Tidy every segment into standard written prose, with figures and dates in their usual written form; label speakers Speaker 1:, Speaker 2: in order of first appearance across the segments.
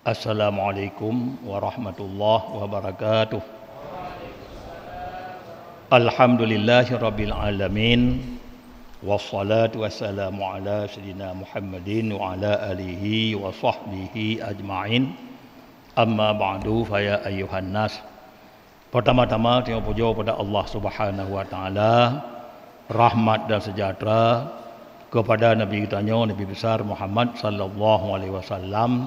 Speaker 1: Assalamualaikum warahmatullahi wabarakatuh. Alhamdulillahirabbil alamin. Wassalatu wassalamu ala sayyidina Muhammadin wa ala alihi wa sahbihi ajma'in. Amma ba'du fa ya ayyuhan nas. Pertama-tama terima puja kepada Allah Subhanahu wa taala. Rahmat dan sejahtera kepada Nabi kita Nabi besar Muhammad sallallahu alaihi wasallam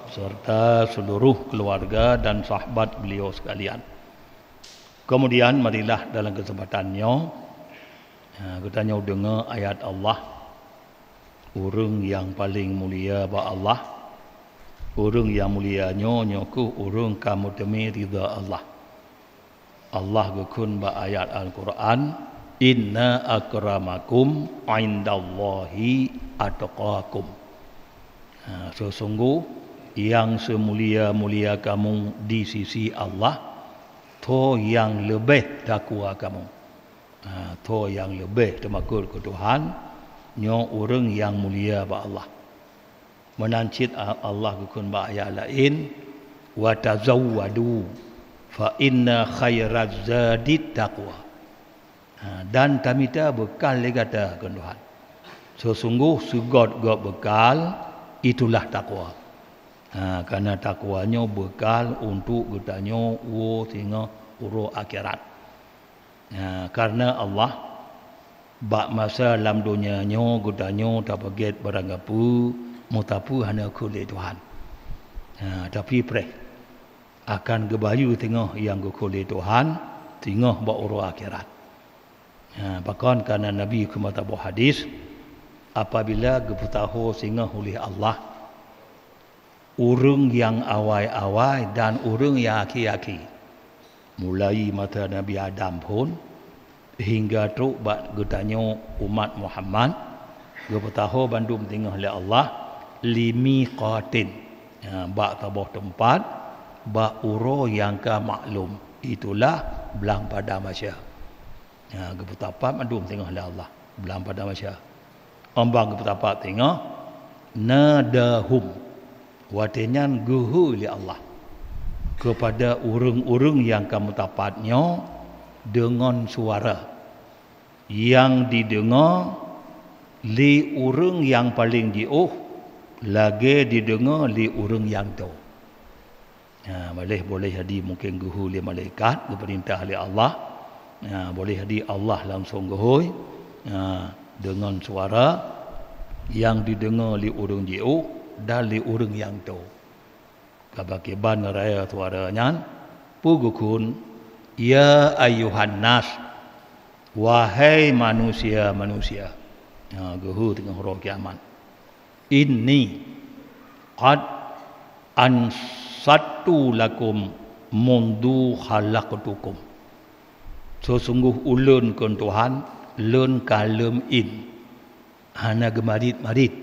Speaker 1: serta seluruh keluarga dan sahabat beliau sekalian. Kemudian marilah dalam kesempatannya kita dengar ayat Allah. Urang yang paling mulia ba Allah. Urang yang mulianya nyoku urang kamu demi ridha Allah. Allah gukun ba ayat Al-Quran, inna akramakum indallahi atqakum. Sesungguh yang semulia-mulia kamu di sisi Allah, to yang lebih takwa kamu. To yang lebih temakul ke Tuhan, nyo orang yang mulia ba Allah. Menancit Allah gukun ba ayat lain, wa tazawwadu fa inna khairaz zadi taqwa. Dan kami ta bekal le kata ke Tuhan. Sesungguh segod-god bekal itulah takwa. Karena takwanya bekal untuk getanya sehingga uro akhirat. Karena Allah bak masa dalam dunia nyo getanya tak baget barang apa mutapu hanya kulit Tuhan. Tapi preh akan gebayu tengah yang kulit Tuhan tengah bak uro akhirat. Bahkan karena Nabi kumata hadis apabila geputaho sehingga oleh Allah urang yang awai-awai dan urang yang aki-aki, mulai mata Nabi Adam pun hingga teruk bak getanya umat Muhammad geputaho bandum tengah oleh Allah limi qatin, bak tabah tempat bak uro yang ka maklum, itulah belang pada masa. Geputapat bandum tengah oleh Allah belang pada masa. Ombang geputapat tengah nadahum watenyan guhu li Allah kepada urang-urang yang kamu dapatnya dengan suara yang didengar li urang yang paling jauh lagi didengar li urang yang jauh. Boleh jadi mungkin guhu li malaikat diperintah oleh Allah. Boleh jadi Allah langsung guhui dengan suara yang didengar li urang jauh dari orang yang tahu. Kabakiban raya suaranya pugukun ya ayuhan nas, wahai manusia-manusia. Guhu dengan huruf kiamat. Inni qad ansatu lakum mundu khalaqtukum. Sesungguh ulun kun Tuhan lun kalem in hana gemarit-marit.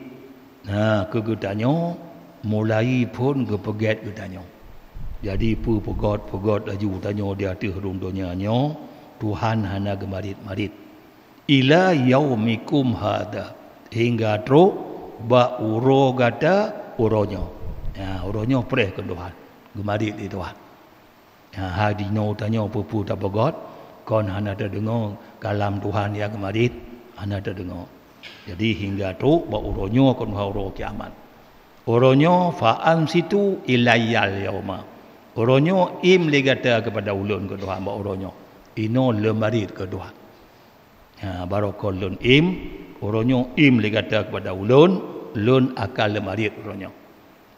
Speaker 1: Kegetanya mulai pun kepegat getanya. Jadi pegot laju tanya di hati hurung dunianya Tuhan hana gemarit-marit. Ila yaumikum hada hingga teruk ba uro gata uronya. Uronya preh ke Tuhan. Gemarit di Tuhan. Hadino tanya pupu tak pegot kon hana terdengar kalam Tuhan yang gemarit hana terdengar. Jadi hingga tu ba uronyo kon uro kiamat. Uronyo fa'am situ ilayyal yauma. Uronyo im legata kepada ulun ke Tuhan ba uronyo. Ino lemarit ke Tuhan. Barakal lun im, uronyo im legata kepada ulun, lun akal lemarit uronyo.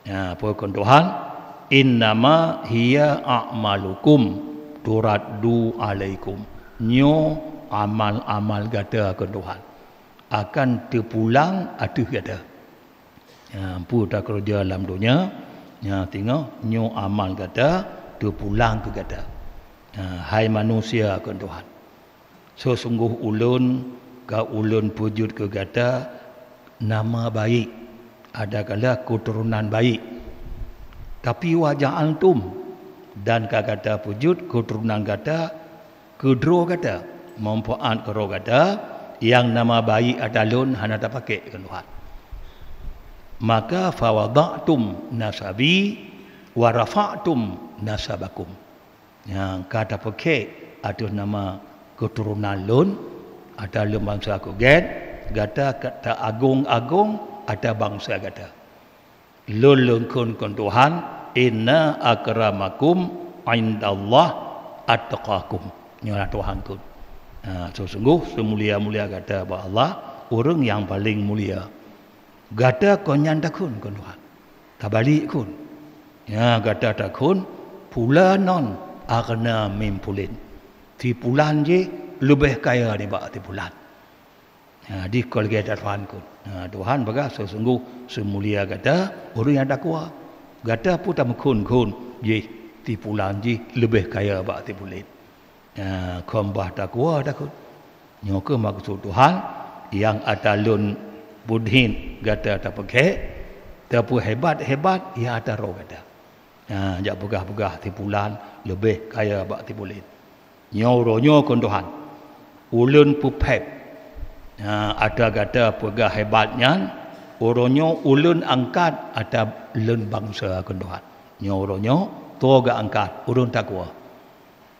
Speaker 1: Apa kon Tuhan? Innama hiya a'malukum turaddu alaikum. Nyo amal-amal gata ke Tuhan akan terpulang atuh kata. Pu tak kerja dalam dunia, tengok nyo amal kata terpulang ke kata. Hai manusia ke Tuhan. Sesungguh ulun ka ulun pujud ke kata nama baik. Ada kala keturunan baik. Tapi wajah antum dan kata pujud keturunan kata kedro kata manfaat kero kata yang nama bayi adalun hana tak pakai kan Tuhan. Maka fawada'tum nasabi wa rafa'tum nasabakum. Yang kata pakai ada nama keturunan lun, ada lun bangsa aku kata agung-agung ada bangsa kata. Lun kun Tuhan, inna akramakum indallah attaqakum. Nyolah Tuhan kun. Sesungguh semulia-mulia kata Allah, orang yang paling mulia. Kata konyan takun kun Tuhan. Tak balik kun. Ya kata takun pulanon agna mimpulin. Ti pulan je lebih kaya ni bak ti pulan. Di kolgeta Tuhan kun. Tuhan baga sesungguh semulia kata orang yang takwa. Kata pun tak kun je ti pulan je lebih kaya bak ti pulin. Kombah takwa takut. Nyoke maksud Tuhan yang atalun budhin kata tak pakai tapi hebat ia ada roh kata. Jak pegah-pegah ti pulan lebih kaya bak ti pulin. Nyoronyo kon Tuhan. Ulun pupep. Ada kata pegah hebatnya oronyo ulun angkat ada lun bangsa kon Tuhan. Nyoronyo toga angkat urun takwa.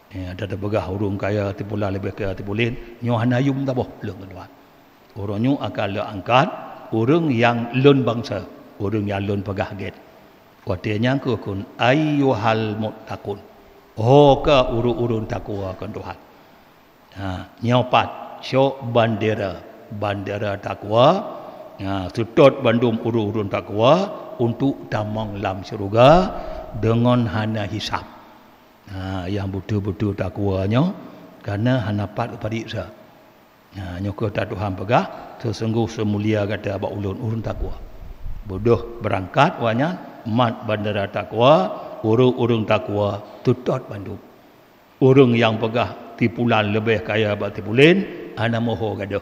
Speaker 1: Ada begah urung kaya tipulah lebih kaya tipulin nyo hanayum tak boh lung Tuhan. Orangnya akan le angkat urung yang lun bangsa, urung yang lun pegah get. Kuatnya ku kun ayyuhal muttaqun. Oh ka urun takwa kan Tuhan. Nyopat syok bandera takwa. Sutut bandum urun takwa untuk damang lam syurga dengan hana hisab. Yang betul-betul takwanya karena hanapat padik sa. Nyoko tak Tuhan pegah sesungguh semulia kata abak ulun takwa. Bodoh berangkat wanya mat bandara takwa, urung takwa tutut bandung. Urung yang pegah tipulan lebih kaya abak tipulin hana moho gaduh.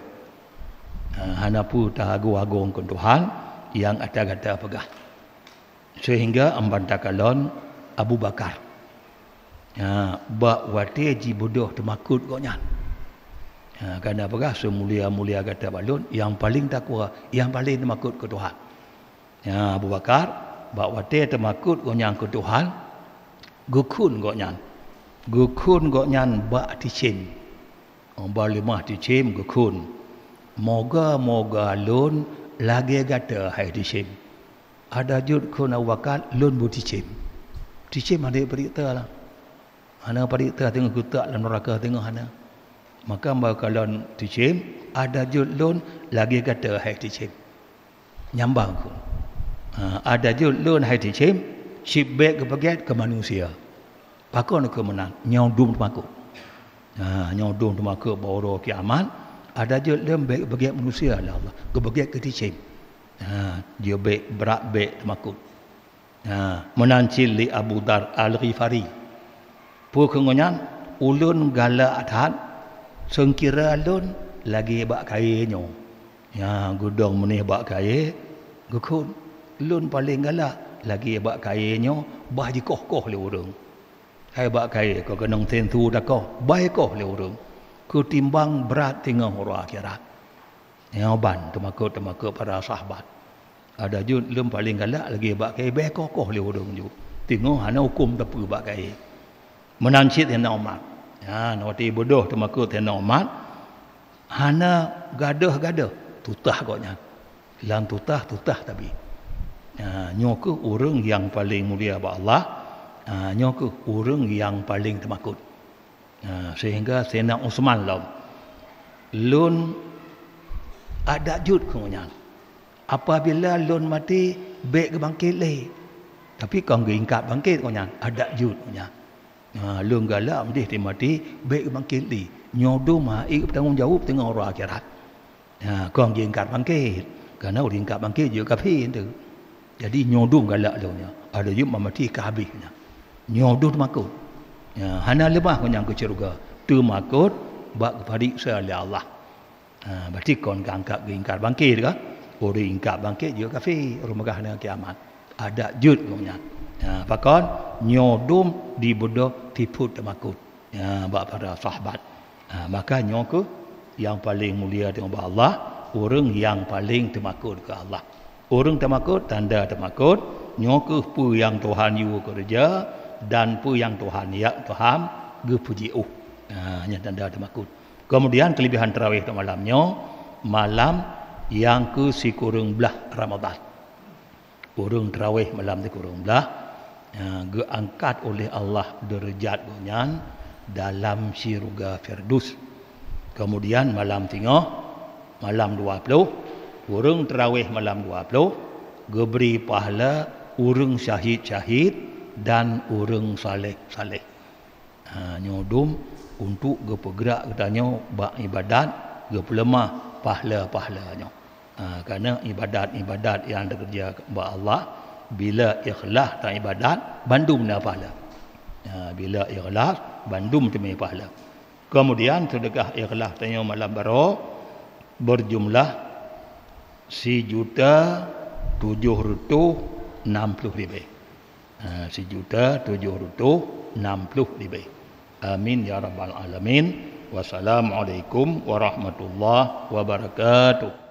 Speaker 1: Hana pu tahagu-agung kun Tuhan yang ada kata pegah. Sehingga ambantakalon Abu Bakar. Bak wate ji bodoh temakut koknya. Kerana apakah semulia-mulia kata balun yang paling takwa, yang paling temakut ke Tuhan. Abu Bakar bak wate temakut koknya ke Tuhan. Gukun koknya bak ticim. Ba lemah ticim gukun. Moga-moga lun lagi kata hai ticim. Ada jud kun Abu Bakar lun bu ticim. Ticim ada berita lah. Hana parita tengok kutak dalam neraka tengok hana. Maka kalau ticim ada julun lagi kata hai ticim. Nyambang ku. Ada julun hai ticim cibek ke baget ke manusia. Pakon ke menang nyodum temaku. Nyodum temaku bawa kiamat. Ada julun bek baget manusia lah Allah. Ke baget ke ticim. Dia bek berak bek temaku. Menancil li Abu Dar Al-Ghifari. Pukengonyan ulun gala adhan sengkira ulun lagi bak kayanya. Gudong menih bak kaya gukun ulun paling gala lagi bak kayanya bah dikoh-koh le urang. Hai bak kaya ko kenong tentu dak koh bai koh le urang. Ku timbang berat tengah orang akhirat. Ban temakut para sahabat. Ada jun ulun paling gala lagi bak kaya bai koh le urang ju. Tengok hana hukum tapu bak kaya. Menancit hena umat. Nawati bodoh temakut hena umat. Hana gadah tutah koknya. Lang tutah tapi. Nyoku urang yang paling mulia ba Allah. Nyoku urang yang paling temakut. Sehingga Sayyidina Utsman lun ada jud koknya. Apabila lun mati bek ke bangkit le. Tapi kau ingkat bangkit koknya ada jud koknya. Lung galak mesti dia mati baik bangkit li nyodo ma bertanggungjawab tengah orang akhirat. Kau ingkat bangkit kerana orang ingkat bangkit juga kafir tu. Jadi nyodo galak nya ada juga mati ke habisnya. Nyodo temakut. Hana lebah kau yang ke syurga temakut bak kepada Allah. Berarti kau angkat ingkat bangkit ke orang ingkat bangkit juga kafir orang megah kiamat. Ada jud koknya. Pakon nyodum di bodoh tipu temakut. Bak para sahabat. Maka nyoku yang paling mulia dengan Allah, orang yang paling termakut ke Allah. Orang termakut, tanda termakut, nyokuh pu yang Tuhan yu kerja dan pu yang Tuhan ya Tuhan gepuji hanya tanda termakut. Kemudian kelebihan tarawih malamnya, malam yang ke sikurung belah Ramadan. Orang tarawih malam di kurung belah, diangkat oleh Allah derajat gonyan dalam syurga Firdaus. Kemudian malam tengah, malam 20, orang tarawih malam 20, diberi pahala orang syahid-syahid dan orang saleh-saleh. Nyodum untuk gerak katanya bak ibadat, gepelemah pahala-pahalanya. Kerana ibadat-ibadat yang dikerja kepada Allah, bila ikhlas tak ibadat, bandum na pahala. Bila ikhlas, bandum temui pahala. Kemudian sedekah ikhlas tanya malam baru berjumlah 1.760.000. 1.760.000. Amin ya rabbal alamin. Wassalamualaikum warahmatullahi wabarakatuh.